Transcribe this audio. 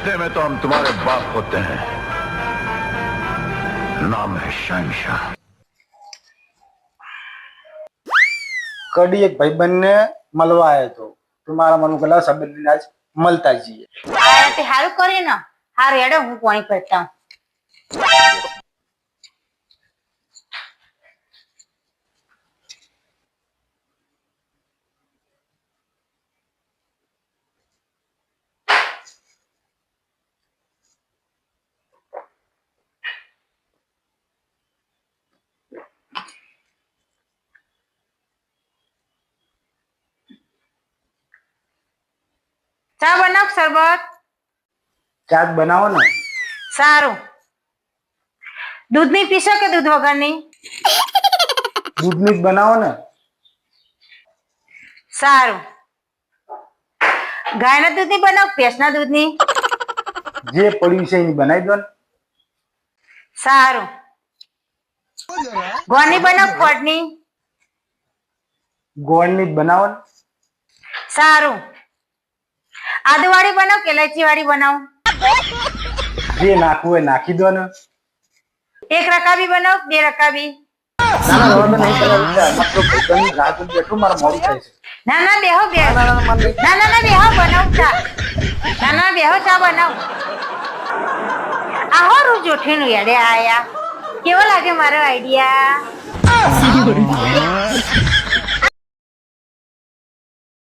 रिश्ते में तो हम तुम्हारे बाप होते हैं, नाम है शहंशाह। कड़ी एक भाईबंध ने મળવા આવ્યો તો મારા મન ગલા સંબંધી આજ મળતા જઈએ આ તે હારું કરે ને હારું હેડો હું પાણી ભરતા હું. ચા બનાવ શરબત ચા જ બનાવો ને સારું દૂધની પીશો કે દૂધ વગરની દૂધની જ બનાવો ને સારું ગાયના દૂધની બનાવ ભેંસના દૂધની જે પડ્યું છે એની બનાવી દો ને સારું ગોળની બનાવ ખોડની ગોળની જ બનાવો ને સારું આદુવાળી બનાવ કે ઇલાયચી વાળી બનાવ જે નાખવું હોય નાખી દો ને એક રકાબી બનાવ બે રકાબી નાના રવા તો નહીં બનાવી મતલબ ભાઈબંધ રાત બેઠું મારા મોડું થાય છે ના ના બેહો બે ના ના બેહો બનાવ ચા ના ના બેહો ચા બનાવ આહો રૂ જોઠીનું યાડે આયા કેવો લાગે મારો આઈડિયા